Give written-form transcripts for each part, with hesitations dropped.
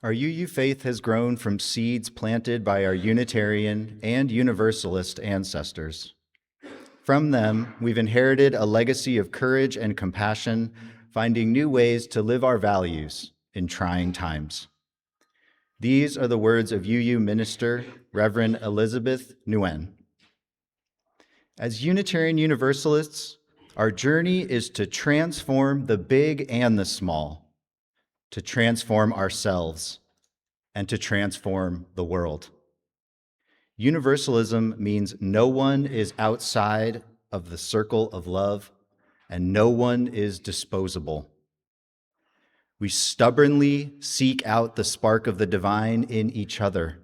Our UU faith has grown from seeds planted by our Unitarian and Universalist ancestors. From them, we've inherited a legacy of courage and compassion, finding new ways to live our values in trying times. These are the words of UU minister, Reverend Elizabeth Nguyen. As Unitarian Universalists, our journey is to transform the big and the small, to transform ourselves, and to transform the world. Universalism means no one is outside of the circle of love, and no one is disposable. We stubbornly seek out the spark of the divine in each other,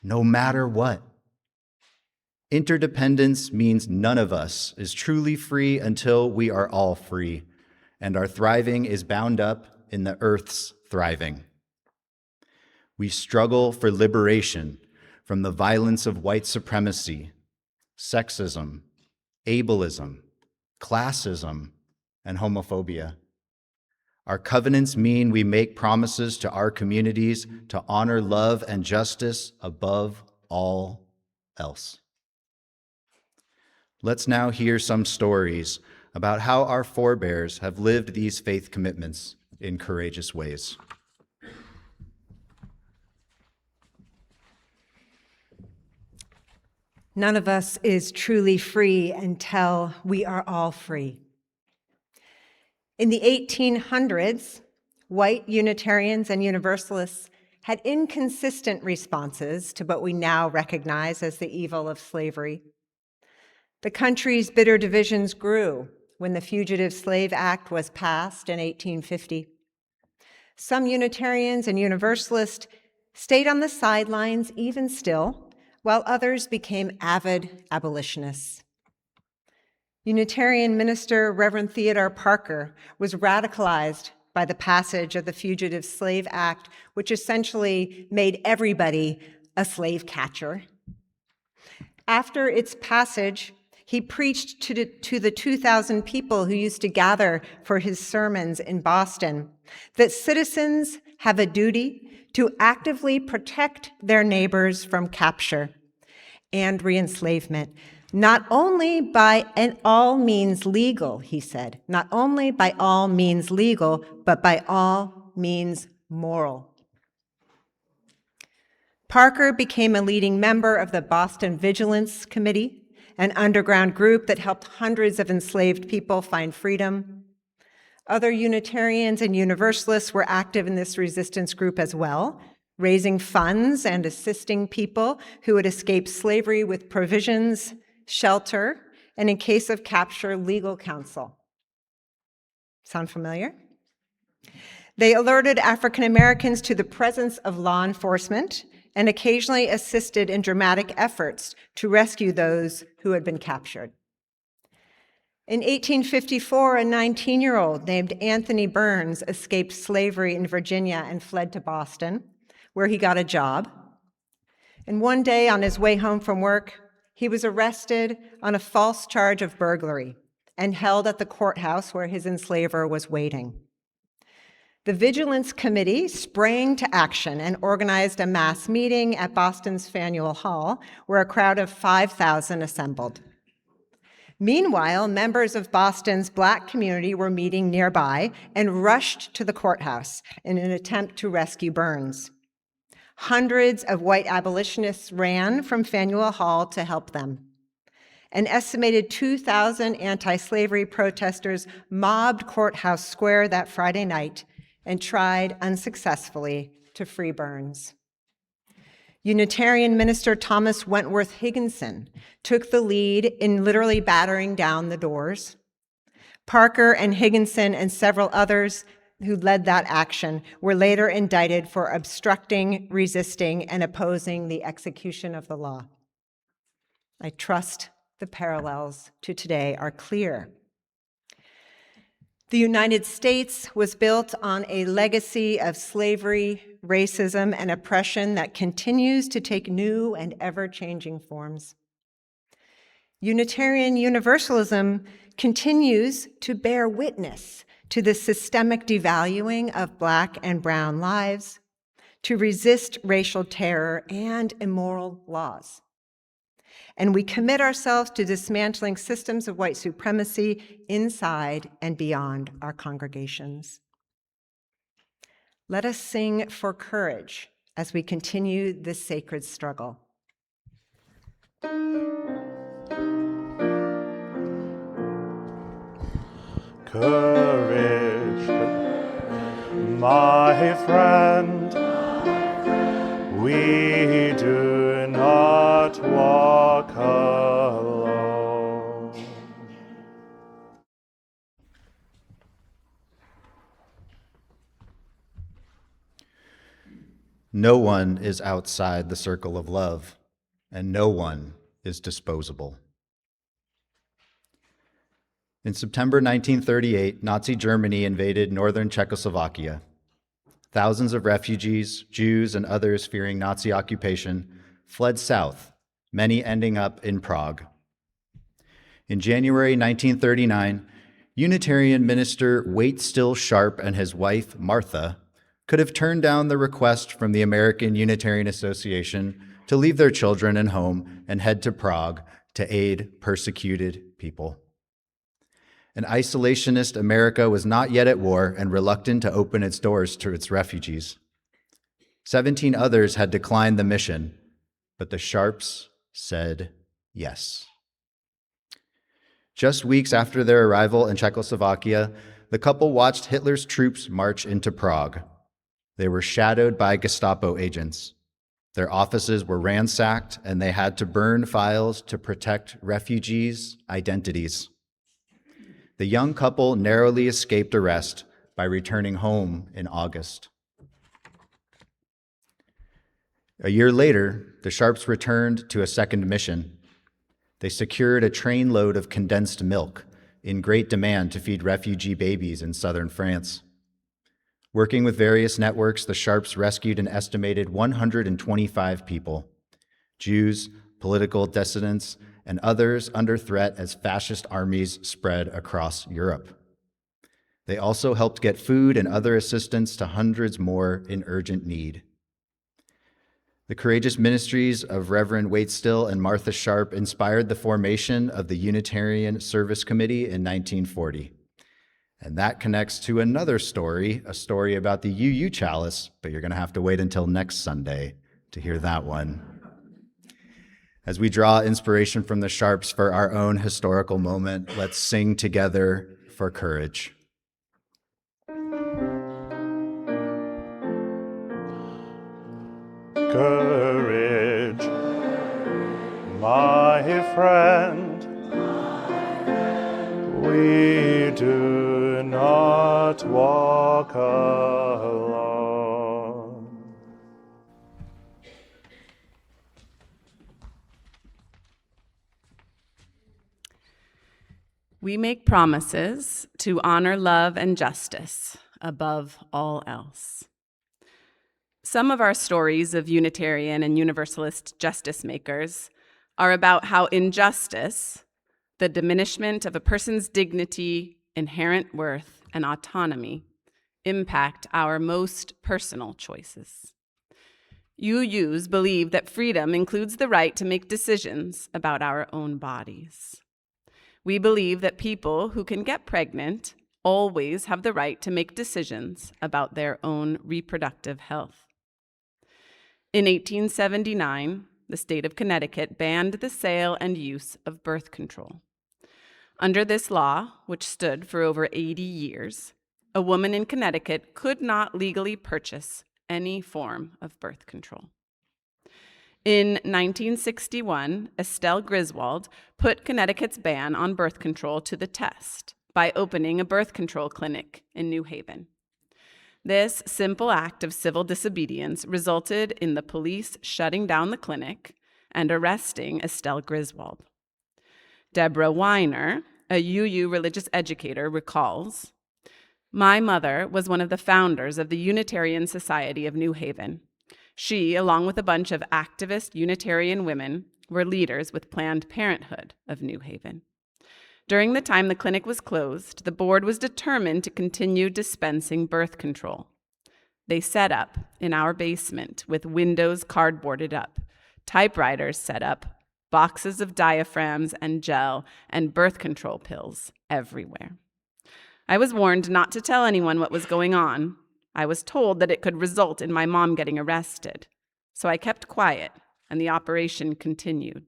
no matter what. Interdependence means none of us is truly free until we are all free, and our thriving is bound up in the earth's thriving. We struggle for liberation from the violence of white supremacy, sexism, ableism, classism, and homophobia. Our covenants mean we make promises to our communities to honor love and justice above all else. Let's now hear some stories about how our forebears have lived these faith commitments in courageous ways. None of us is truly free until we are all free. In the 1800s, white Unitarians and Universalists had inconsistent responses to what we now recognize as the evil of slavery. The country's bitter divisions grew when the Fugitive Slave Act was passed in 1850. Some Unitarians and Universalists stayed on the sidelines even still, while others became avid abolitionists. Unitarian minister Reverend Theodore Parker was radicalized by the passage of the Fugitive Slave Act, which essentially made everybody a slave catcher. After its passage, he preached to the 2,000 people who used to gather for his sermons in Boston that citizens have a duty to actively protect their neighbors from capture and re-enslavement, not only by all means legal, he said, not only by all means legal, but by all means moral. Parker became a leading member of the Boston Vigilance Committee, an underground group that helped hundreds of enslaved people find freedom. Other Unitarians and Universalists were active in this resistance group as well, raising funds and assisting people who had escaped slavery with provisions, shelter, and in case of capture, legal counsel. Sound familiar? They alerted African Americans to the presence of law enforcement and occasionally assisted in dramatic efforts to rescue those who had been captured. In 1854, a 19-year-old named Anthony Burns escaped slavery in Virginia and fled to Boston, where he got a job. And one day on his way home from work, he was arrested on a false charge of burglary and held at the courthouse where his enslaver was waiting. The Vigilance Committee sprang to action and organized a mass meeting at Boston's Faneuil Hall, where a crowd of 5,000 assembled. Meanwhile, members of Boston's Black community were meeting nearby and rushed to the courthouse in an attempt to rescue Burns. Hundreds of white abolitionists ran from Faneuil Hall to help them. An estimated 2,000 anti-slavery protesters mobbed Courthouse Square that Friday night and tried unsuccessfully to free Burns. Unitarian minister Thomas Wentworth Higginson took the lead in literally battering down the doors. Parker and Higginson and several others who led that action were later indicted for obstructing, resisting, and opposing the execution of the law. I trust the parallels to today are clear. The United States was built on a legacy of slavery, racism, and oppression that continues to take new and ever-changing forms. Unitarian Universalism continues to bear witness to the systemic devaluing of Black and brown lives, to resist racial terror and immoral laws. And we commit ourselves to dismantling systems of white supremacy inside and beyond our congregations. Let us sing for courage as we continue this sacred struggle. Courage, my friend, we do not walk alone. No one is outside the circle of love, and no one is disposable. In September 1938, Nazi Germany invaded northern Czechoslovakia. Thousands of refugees, Jews, and others fearing Nazi occupation fled south, many ending up in Prague. In January 1939, Unitarian minister Waite Still Sharp and his wife, Martha, could have turned down the request from the American Unitarian Association to leave their children and home and head to Prague to aid persecuted people. An isolationist America was not yet at war and reluctant to open its doors to its refugees. 17 others had declined the mission, but the Sharps said yes. Just weeks after their arrival in Czechoslovakia, the couple watched Hitler's troops march into Prague. They were shadowed by Gestapo agents. Their offices were ransacked, and they had to burn files to protect refugees' identities. The young couple narrowly escaped arrest by returning home in August. A year later, the Sharps returned to a second mission. They secured a trainload of condensed milk, in great demand to feed refugee babies in southern France. Working with various networks, the Sharps rescued an estimated 125 people, Jews, political dissidents, and others under threat as fascist armies spread across Europe. They also helped get food and other assistance to hundreds more in urgent need. The courageous ministries of Reverend Waite Still and Martha Sharp inspired the formation of the Unitarian Service Committee in 1940. And that connects to another story, a story about the UU Chalice, but you're going to have to wait until next Sunday to hear that one. As we draw inspiration from the Sharps for our own historical moment, let's sing together for courage. Courage, my friend, we do not walk alone. We make promises to honor love and justice above all else. Some of our stories of Unitarian and Universalist justice makers are about how injustice, the diminishment of a person's dignity, inherent worth, and autonomy, impact our most personal choices. UUs believe that freedom includes the right to make decisions about our own bodies. We believe that people who can get pregnant always have the right to make decisions about their own reproductive health. In 1879, the state of Connecticut banned the sale and use of birth control. Under this law, which stood for over 80 years, a woman in Connecticut could not legally purchase any form of birth control. In 1961, Estelle Griswold put Connecticut's ban on birth control to the test by opening a birth control clinic in New Haven. This simple act of civil disobedience resulted in the police shutting down the clinic and arresting Estelle Griswold. Deborah Weiner, a UU religious educator, recalls, "My mother was one of the founders of the Unitarian Society of New Haven. She, along with a bunch of activist Unitarian women, were leaders with Planned Parenthood of New Haven. During the time the clinic was closed, the board was determined to continue dispensing birth control. They set up in our basement with windows cardboarded up, typewriters set up, boxes of diaphragms and gel, and birth control pills everywhere. I was warned not to tell anyone what was going on. I was told that it could result in my mom getting arrested. So I kept quiet, and the operation continued.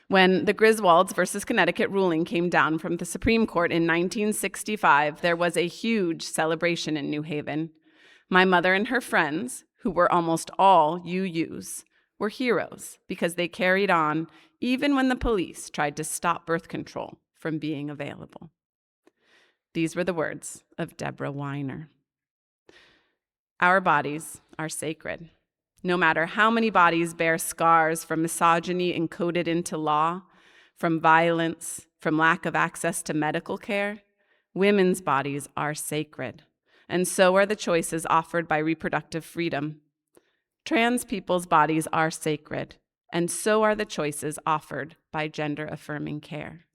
When the Griswolds versus Connecticut ruling came down from the Supreme Court in 1965, there was a huge celebration in New Haven. My mother and her friends, who were almost all UUs, were heroes because they carried on even when the police tried to stop birth control from being available. These were the words of Deborah Weiner. Our bodies are sacred. No matter how many bodies bear scars from misogyny encoded into law, from violence, from lack of access to medical care, women's bodies are sacred, and so are the choices offered by reproductive freedom. Trans people's bodies are sacred, and so are the choices offered by gender-affirming care.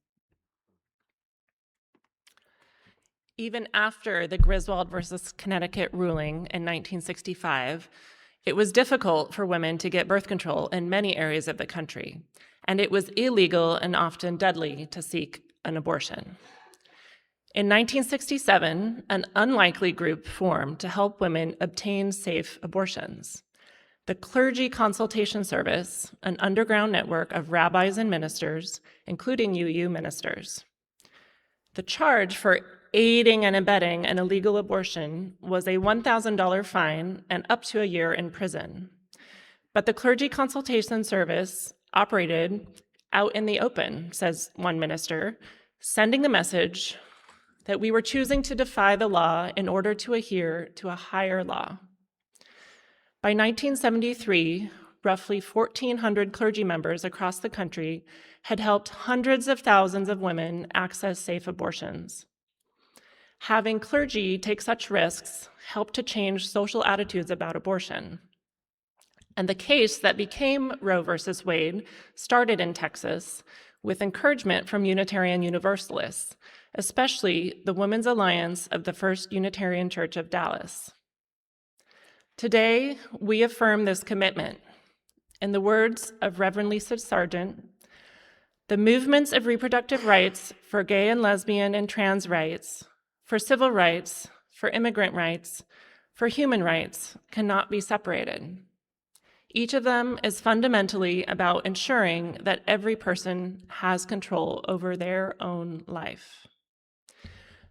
Even after the Griswold versus Connecticut ruling in 1965, it was difficult for women to get birth control in many areas of the country, and it was illegal and often deadly to seek an abortion. In 1967, an unlikely group formed to help women obtain safe abortions. The Clergy Consultation Service, an underground network of rabbis and ministers, including UU ministers. The charge for aiding and abetting an illegal abortion was a $1,000 fine and up to a year in prison. But the Clergy Consultation Service operated out in the open, says one minister, sending the message that we were choosing to defy the law in order to adhere to a higher law. By 1973, roughly 1,400 clergy members across the country had helped hundreds of thousands of women access safe abortions. Having clergy take such risks helped to change social attitudes about abortion. And the case that became Roe versus Wade started in Texas with encouragement from Unitarian Universalists, especially the Women's Alliance of the First Unitarian Church of Dallas. Today, we affirm this commitment. In the words of Reverend Lisa Sargent, the movements of reproductive rights for gay and lesbian and trans rights, for civil rights, for immigrant rights, for human rights cannot be separated. Each of them is fundamentally about ensuring that every person has control over their own life.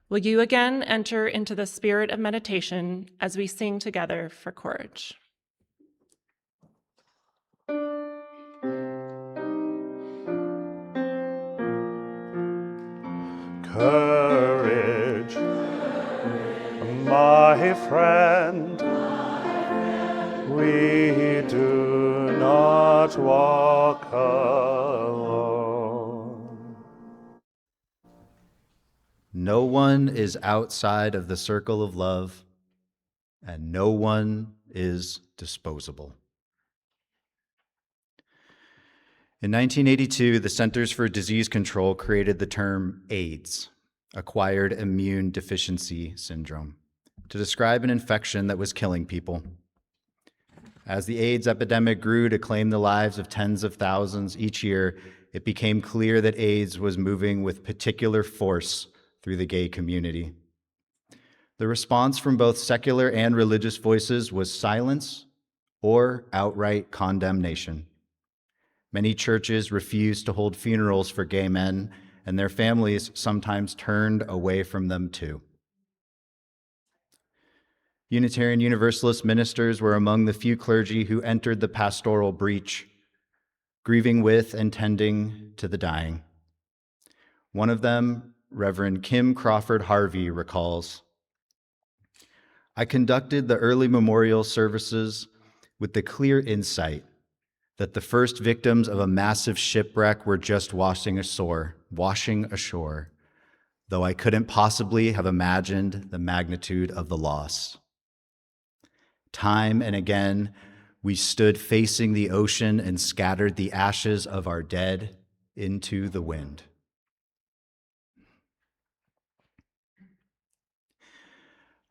Will you again enter into the spirit of meditation as we sing together for courage? Courage, my friend, we do not walk alone. No one is outside of the circle of love, and no one is disposable. In 1982, the Centers for Disease Control created the term AIDS, acquired immune deficiency syndrome, to describe an infection that was killing people. As the AIDS epidemic grew to claim the lives of tens of thousands each year, it became clear that AIDS was moving with particular force through the gay community. The response from both secular and religious voices was silence or outright condemnation. Many churches refused to hold funerals for gay men, and their families sometimes turned away from them too. Unitarian Universalist ministers were among the few clergy who entered the pastoral breach, grieving with and tending to the dying. One of them, Reverend Kim Crawford Harvey, recalls, "I conducted the early memorial services with the clear insight that the first victims of a massive shipwreck were just washing ashore, though I couldn't possibly have imagined the magnitude of the loss. Time and again, we stood facing the ocean and scattered the ashes of our dead into the wind."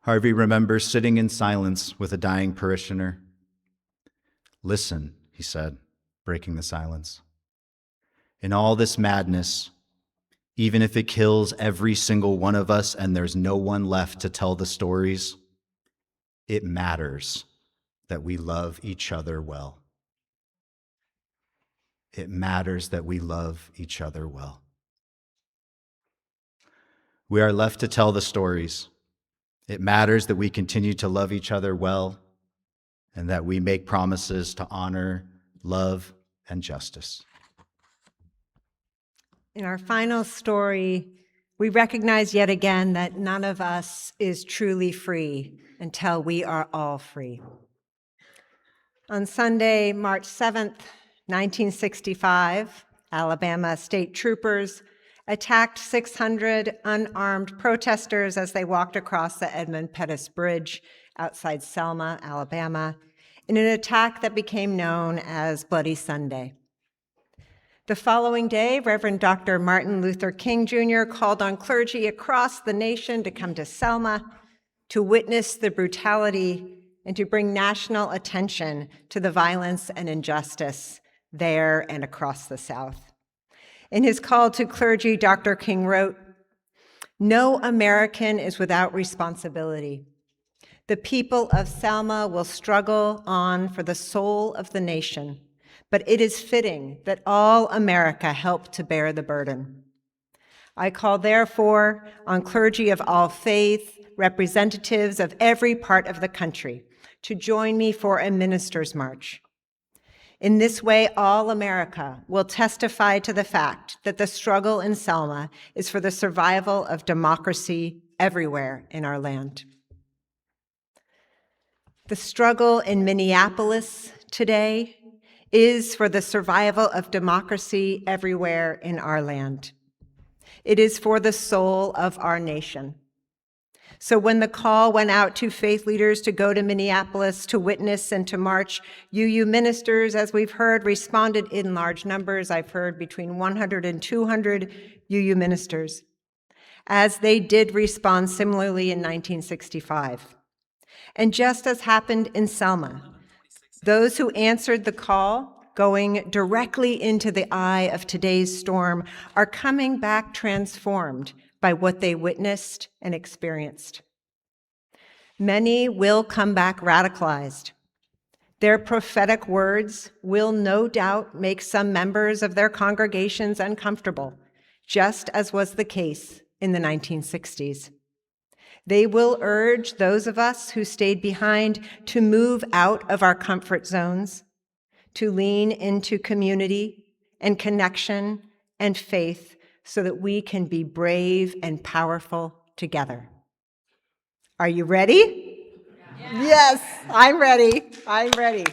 Harvey remembers sitting in silence with a dying parishioner. "Listen," he said, breaking the silence. "In all this madness, even if it kills every single one of us and there's no one left to tell the stories, it matters that we love each other well. It matters that we love each other well." We are left to tell the stories. It matters that we continue to love each other well and that we make promises to honor, love, and justice. In our final story, we recognize yet again that none of us is truly free until we are all free. On Sunday, March 7th, 1965, Alabama state troopers attacked 600 unarmed protesters as they walked across the Edmund Pettus Bridge outside Selma, Alabama, in an attack that became known as Bloody Sunday. The following day, Reverend Dr. Martin Luther King Jr. called on clergy across the nation to come to Selma to witness the brutality and to bring national attention to the violence and injustice there and across the South. In his call to clergy, Dr. King wrote, "No American is without responsibility. The people of Selma will struggle on for the soul of the nation, but it is fitting that all America help to bear the burden. I call, therefore, on clergy of all faith, representatives of every part of the country, to join me for a minister's march. In this way, all America will testify to the fact that the struggle in Selma is for the survival of democracy everywhere in our land." The struggle in Minneapolis today is for the survival of democracy everywhere in our land. It is for the soul of our nation. So when the call went out to faith leaders to go to Minneapolis to witness and to march, UU ministers, as we've heard, responded in large numbers. I've heard between 100 and 200 UU ministers, as they did respond similarly in 1965. And just as happened in Selma, those who answered the call, going directly into the eye of today's storm, are coming back transformed by what they witnessed and experienced. Many will come back radicalized. Their prophetic words will no doubt make some members of their congregations uncomfortable, just as was the case in the 1960s. They will urge those of us who stayed behind to move out of our comfort zones, to lean into community and connection and faith so that we can be brave and powerful together. Are you ready? Yes, I'm ready. I'm ready.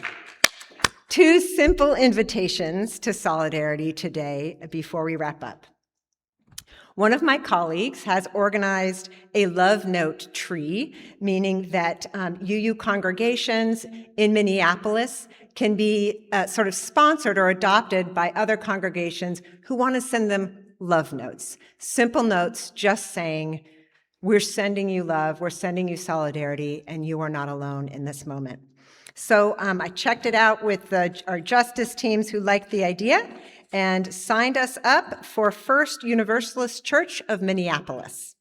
Two simple invitations to solidarity today before we wrap up. One of my colleagues has organized a love note tree, meaning that UU congregations in Minneapolis can be sort of sponsored or adopted by other congregations who want to send them love notes. Simple notes just saying, we're sending you love, we're sending you solidarity, and you are not alone in this moment. So I checked it out with our justice teams who liked the idea and signed us up for First Universalist Church of Minneapolis.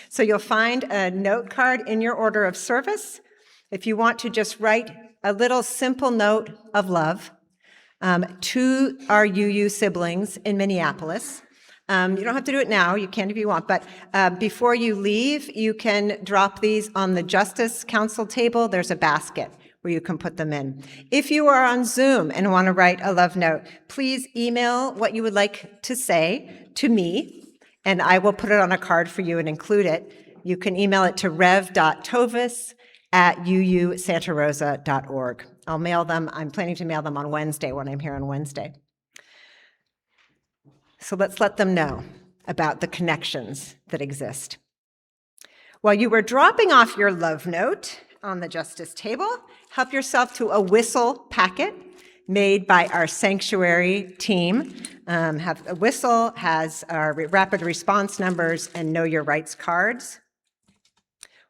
So you'll find a note card in your order of service if you want to just write a little simple note of love to our UU siblings in Minneapolis. You don't have to do it now, you can if you want, but before you leave, you can drop these on the Justice Council table. There's a basket where you can put them in. If you are on Zoom and want to write a love note, please email what you would like to say to me, and I will put it on a card for you and include it. You can email it to rev.tovis@uusantarosa.org. I'll mail them. I'm planning to mail them on Wednesday when I'm here on Wednesday. So let's let them know about the connections that exist. While you were dropping off your love note on the justice table, help yourself to a whistle packet made by our sanctuary team. A whistle has our rapid response numbers and know your rights cards.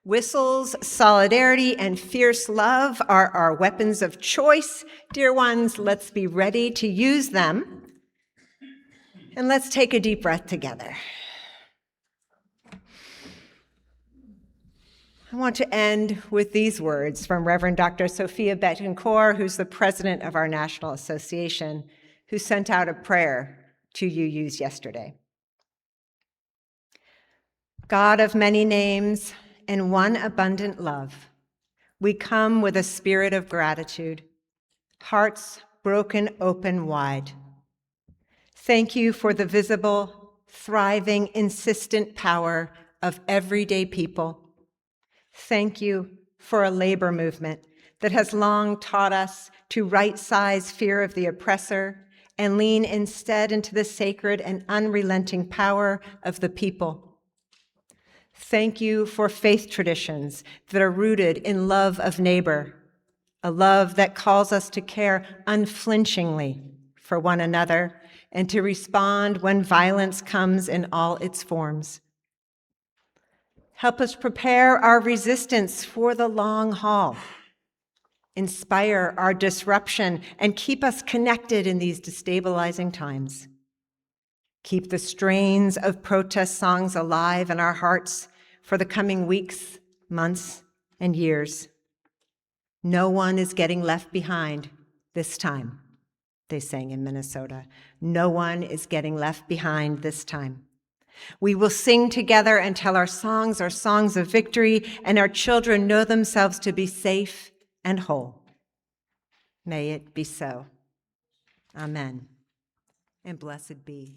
Whistles, solidarity, and fierce love are our weapons of choice. Dear ones, let's be ready to use them. And let's take a deep breath together. I want to end with these words from Reverend Dr. Sophia Betancourt, who's the president of our National Association, who sent out a prayer to UUs yesterday. God of many names and one abundant love, we come with a spirit of gratitude, hearts broken open wide. Thank you for the visible, thriving, insistent power of everyday people. Thank you for a labor movement that has long taught us to right-size fear of the oppressor and lean instead into the sacred and unrelenting power of the people. Thank you for faith traditions that are rooted in love of neighbor, a love that calls us to care unflinchingly for one another and to respond when violence comes in all its forms. Help us prepare our resistance for the long haul. Inspire our disruption and keep us connected in these destabilizing times. Keep the strains of protest songs alive in our hearts for the coming weeks, months, and years. No one is getting left behind this time, they sang in Minnesota. No one is getting left behind this time. We will sing together until our songs are songs of victory and our children know themselves to be safe and whole. May it be so. Amen. And blessed be.